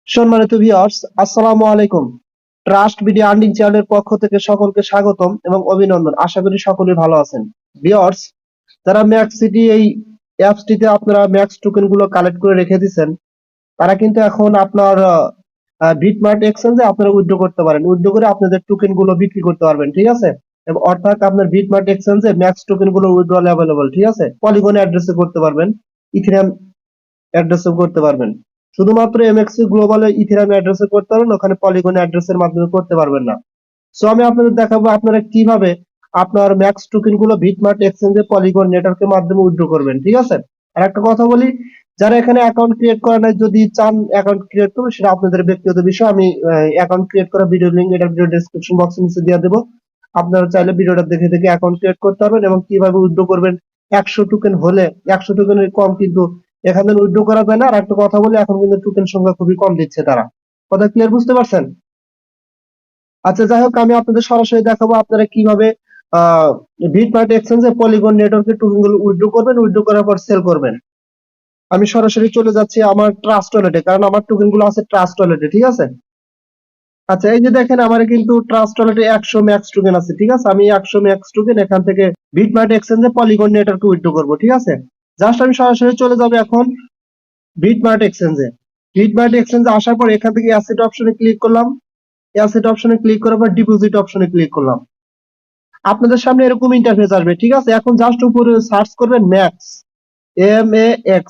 সম্মানিত ভিউয়ার্স, আসসালামু আলাইকুম। ট্রাস্ট বিডি আর্নিং চ্যানেলের পক্ষ থেকে সকলকে স্বাগতম এবং অভিনন্দন। আশা করি সকলেই ভালো আছেন। ভিউয়ার্স, যারা ম্যাক্স সিটি এই অ্যাপসটিতে আপনারা ম্যাক্স টোকেন গুলো কালেক্ট করে রেখে দিয়েছেন, তারা কিন্তু এখন আপনার বিটমার্ট এক্সচেঞ্জে আপনারা উইথড্র করতে পারেন। উইথড্র করে আপনাদের টোকেন গুলো বিক্রি করতে পারবেন, ঠিক আছে? এবং অর্থাৎ আপনার বিটমার্ট এক্সচেঞ্জে ম্যাক্স টোকেন গুলো উইথড্রল অ্যাভেলেবল, ঠিক আছে? পলিগন অ্যাড্রেসে করতে পারবেন, ইথেরিয়াম অ্যাড্রেসে করতে পারবেন। শুধুমাত্র এমএক্সি গ্লোবালে ইথেরিয়াম অ্যাড্রেসে করতে পারবেন, ওখানে পলিগন অ্যাড্রেসের মাধ্যমে করতে পারবেন না। সো আমি আপনাদের দেখাবো আপনারা কিভাবে আপনার ম্যাক্স টোকেন গুলো বিটমার্ট এক্সচেঞ্জে পলিগন নেটওয়ার্কের মাধ্যমে উইথড্র করবেন, ঠিক আছে? আর একটা কথা বলি, যারা এখানে অ্যাকাউন্ট ক্রিয়েট করা নাই, যদি চান অ্যাকাউন্ট ক্রিয়েট করবেন, সেটা আপনাদের ব্যক্তিগত বিষয়। আমি অ্যাকাউন্ট ক্রিয়েট করা ভিডিও লিংক এটা ভিডিও ডেসক্রিপশন বক্সে নিচে দিয়ে দেবো। আপনারা চাইলে ভিডিওটা দেখে দেখে অ্যাকাউন্ট ক্রিয়েট করতে পারবেন এবং কিভাবে উইথড্র করবেন। 100 টোকেন হলে, 100 টোকেনের কম কিন্তু এখানে উইথড্র করা যায় না। আর একটা কথা বলি, এখন কিন্তু টোকেন সংখ্যা খুবই কম দিচ্ছে তারা। কথা ক্লিয়ার বুঝতে পারছেন? আচ্ছা, যাই হোক, আমি আপনাদের সরাসরি দেখাবো আপনারা কিভাবে বিটমার্ট এক্সচেঞ্জে পলিগন নেটওয়ার্কের টোকেন গুলো উইথড্র করবেন, উইথড্র করার পর সেল করবেন। আমি সরাসরি চলে যাচ্ছি আমার ট্রাস্ট ওয়ালেটে, কারণ আমার টোকেন গুলো আছে ট্রাস্ট ওয়ালেটে, ঠিক আছে? আচ্ছা, এই যে দেখেন, আমার কিন্তু ট্রাস্ট ওয়ালেটে 100 ম্যাক্স টোকেন আছে, ঠিক আছে? আমি 100 ম্যাক্স টোকেন এখান থেকে বিটমার্ট এক্সচেঞ্জে পলিগন নেটওয়ার্কে উইথড্র করবো, ঠিক আছে? জাস্ট আমি সরাসরি চলে যাবো এখন বিটমার্ট এক্সচেঞ্জে। বিটমার্ট এক্সচেঞ্জে আসার পর এখান থেকে অ্যাসেট অপশনে ক্লিক করলাম। অ্যাসেট অপশনে ক্লিক করার পর ডিপোজিট অপশনে ক্লিক করলাম। আপনাদের সামনে এরকম ইন্টারফেস আসবে, ঠিক আছে? এখন জাস্ট উপরে সার্চ করবেন ম্যাক্স, MAX।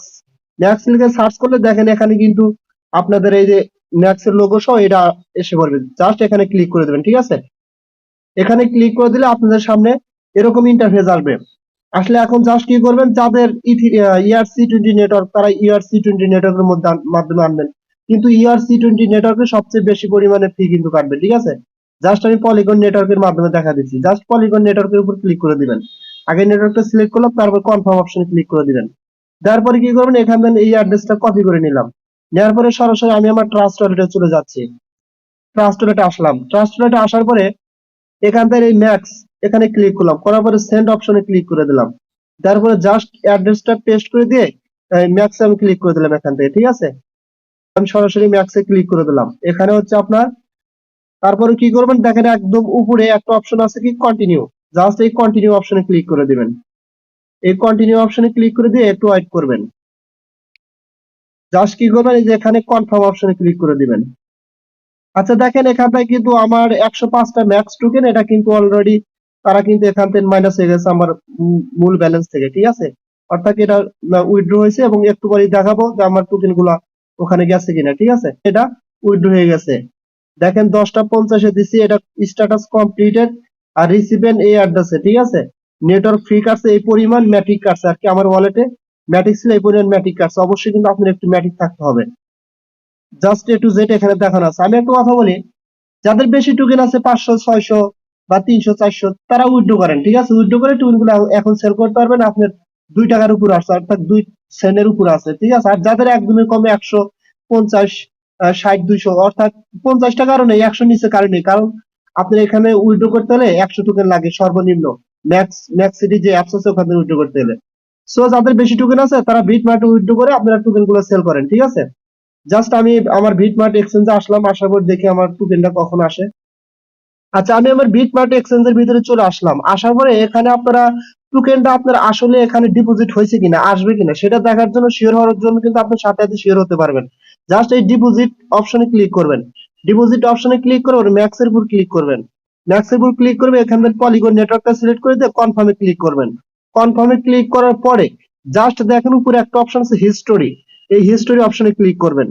ম্যাক্স লিখে সার্চ করলে দেখেন এখানে কিন্তু আপনাদের এই যে ম্যাক্স এর লোগো সহ এটা এসে পড়বে। জাস্ট এখানে ক্লিক করে দেবেন, ঠিক আছে? এখানে ক্লিক করে দিলে আপনাদের সামনে এরকম ইন্টারফেস আসবে। আসলে এখন জাস্ট কি করবেন, যাদের ERC20 নেটওয়ার্ক, তারা ERC20 নেটওয়ার্কের মাধ্যমে আনবেন। কিন্তু ERC20 নেটওয়ার্কে সবচেয়ে বেশি পরিমাণে ফি কিন্তু কাটবে, ঠিক আছে? জাস্ট আমি পলিগন নেটওয়ার্কের মাধ্যমে দেখা দিচ্ছি। জাস্ট পলিগন নেটওয়ার্কের উপর ক্লিক করে দিবেন। আগে নেটওয়ার্কটা সিলেক্ট করলাম, তারপর কনফার্ম অপশনে ক্লিক করে দিবেন। দেওয়ার পরে কি করবেন, এখান থেকে এই অ্যাড্রেসটা কপি করে নিলাম। নেওয়ার পরে সরাসরি আমি আমার ট্রাস্ট ওয়ালেটে চলে যাচ্ছি। ট্রাস্ট ওয়ালেটে আসলাম। ট্রাস্ট ওয়ালেটে আসার পরে এখান থেকে এই ম্যাক্স এখানে ক্লিক করলাম, করার পরে সেন্ড অপশনে ক্লিক করে দিলাম। তারপরে জাস্ট অ্যাড্রেসটা পেস্ট করে দিয়ে ম্যাক্সে আমি ক্লিক করে দিলাম এখান থেকে, ঠিক আছে? আমি সরাসরি ম্যাক্সে ক্লিক করে দিলাম। এখানে হচ্ছে আপনার, তারপরে কি করবেন, দেখেন একদম উপরে একটা অপশন আছে কি কন্টিনিউ। জাস্ট এই কন্টিনিউ অপশনে ক্লিক করে দিবেন। এই কন্টিনিউ অপশনে ক্লিক করে দিয়ে একটু ওয়েট করবেন। জাস্ট কি করবেন, এই যে এখানে কনফার্ম অপশনে ক্লিক করে দিবেন। আচ্ছা, দেখেন এখানটায় কিন্তু আমার 105টা ম্যাক্স টোকেন, এটা কিন্তু অলরেডি তারা কিন্তু এখান থেকে মাইনাস হয়ে গেছে আমার মূল ব্যালেন্স থেকে, ঠিক আছে? অর্থাৎ এটা উইথড্র হয়েছে এবং একটু পরে দেখাবো যে আমার টোকেন গুলা ওখানে গেছে কিনা, ঠিক আছে? এটা উইথড্র হয়ে গেছে। দেখেন 10:50 দিছি, এটা স্ট্যাটাস কমপ্লিটেড আর রিসিভেন এই অ্যাড্রেসে, ঠিক আছে? নেটওয়ার্ক ফ্রি কাটছে এই পরিমাণ, ম্যাট্রিক কাটছে আর কি আমার ওয়ালেটে ম্যাট্রিক ছিল এই পরিমাণ ম্যাট্রিক কাটছে। অবশ্যই কিন্তু আপনার একটু ম্যাট্রিক থাকতে হবে। জাস্ট এ টু জেড এখানে দেখানো আছে। আমি একটা কথা বলি, যাদের বেশি টোকেন আছে 500 600 বা 300 400, তারা উইথড্র করেন, ঠিক আছে? উইথড্র করে টোকেন গুলো এখন সেল করতে পারবেন। আপনার 2 টাকার উপর আছে, অর্থাৎ 2 সেন্টের উপর আছে, ঠিক আছে? আর যাদের একদমই কমে 150 60 200, অর্থাৎ 50 টাকারও নেই, 100 নিচে কারো নেই, কারণ আপনার এখানে উইথড্র করতে হলে 100 টোকেন লাগে সর্বনিম্ন। ম্যাক্স সিটি যে অ্যাপস আছে ওখানে উইথড্র করতে হলে। সো যাদের বেশি টোকেন আছে তারা বিটমার্টে উইথড্র করে আপনারা টোকেন গুলো সেল করেন, ঠিক আছে? জাস্ট আমি আমার বিটমার্ট এক্সচেঞ্জে আসলাম, আসার পর দেখি আমার টোকেনটা কখন আসে। আচ্ছা, আমি আমার বিটমার্ট এক্সচেঞ্জের ভিতরে চলে আসলাম। আসার পরে এখানে আপনারা টোকেনটা আপনার আসলে এখানে ডিপোজিট হয়েছে কিনা, আসবে কিনা সেটা দেখার জন্য, শিওর হওয়ার জন্য কিন্তু আপনি সাথে সাথে শিওর হতে পারবেন। জাস্ট এই ডিপোজিট অপশনে ক্লিক করবেন। ডিপোজিট অপশনে ক্লিক করে ম্যাক্স এর উপর ক্লিক করবেন। ম্যাক্স এর উপর ক্লিক করবে, এখান থেকে পলিগন নেটওয়ার্কটা সিলেক্ট করে দিয়ে কনফার্মে ক্লিক করবেন। কনফার্মে ক্লিক করার পরে জাস্ট দেখেন উপরে একটা অপশন আছে হিস্টোরি। এই হিস্টোরি অপশনে ক্লিক করবেন।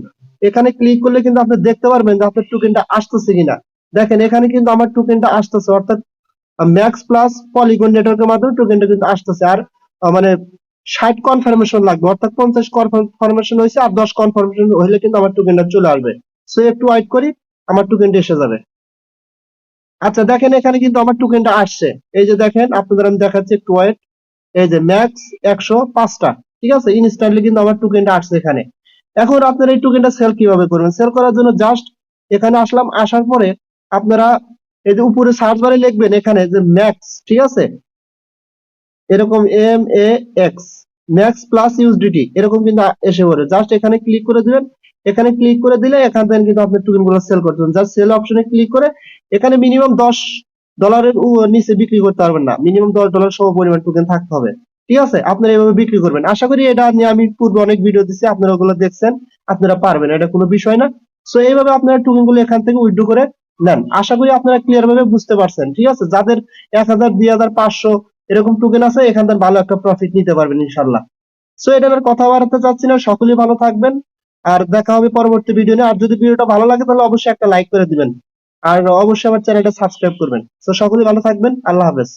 এখানে ক্লিক করলে কিন্তু আপনি দেখতে পারবেন যে আপনার টোকেনটা আসতেছে কিনা। দেখেন এখানে কিন্তু আমার টোকেনটা আসতেছে, অর্থাৎ ম্যাক্স প্লাস পলিগন নেটওয়ার্কের মাধ্যমে টোকেনটা কিন্তু আসতেছে। আর মানে 60 কনফার্মেশন লাগবে, অর্থাৎ 50 কনফার্মেশন হয়েছে আর 10 কনফার্মেশন হলে কিন্তু আমার টোকেনটা চলে আসবে। সো একটু ওয়েট করি, আমার টোকেনটা এসে যাবে। আচ্ছা, দেখেন এখানে কিন্তু আমার টোকেনটা আসছে। এই যে দেখেন, আপনাদের আমি দেখাচ্ছি, একটু ওয়েট। এই যে ম্যাক্স 105টা, ঠিক আছে? ইনস্ট্যান্টলি কিন্তু আমার টোকেনটা আসছে এখানে। এখন আপনারা এই টোকেনটা সেল কিভাবে করবেন? সেল করার জন্য জাস্ট এখানে আসলাম। আসার পরে আপনারা এই যে উপরে সার্চ বারে লিখবেন এখানে যে ম্যাক্স, ঠিক আছে? এরকম MAX ম্যাক্স প্লাস ইউএসডিটি এরকম কিন্তু এসে পড়ে। জাস্ট এখানে ক্লিক করে দিবেন। এখানে ক্লিক করে দিলে এখান থেকে কিন্তু আপনি টোকেন গুলো সেল করতে পারবেন। জাস্ট সেল অপশনে ক্লিক করে এখানে মিনিমাম $10 নিচে বিক্রি করতে পারবেন না, মিনিমাম $10 সম পরিমাণ টোকেন থাকতে হবে। ঠিক আছে, আপনারা এইভাবে বিক্রি করবেন। আশা করি এটা নিয়ে আমি পূর্বে অনেক ভিডিও দিচ্ছি, আপনারা ওগুলো দেখছেন, আপনারা পারবেন, এটা কোনো বিষয় না। সো এইভাবে আপনারা টোকেন গুলো এখান থেকে উইথড্র করে নেন। আশা করি আপনারা ক্লিয়ার ভাবে বুঝতে পারছেন। ঠিক আছে, যাদের 1000, 2000, 500 এরকম টোকেন আছে, এখান থেকে ভালো একটা প্রফিট নিতে পারবেন ইনশাল্লাহ। সো এটা আর কথা বাড়াতে চাচ্ছি না, সকলেই ভালো থাকবেন, আর দেখা হবে পরবর্তী ভিডিও নিয়ে। আর যদি ভিডিওটা ভালো লাগে তাহলে অবশ্যই একটা লাইক করে দিবেন, আর অবশ্যই আমার চ্যানেলটা সাবস্ক্রাইব করবেন। তো সকলেই ভালো থাকবেন, আল্লাহ হাফেজ।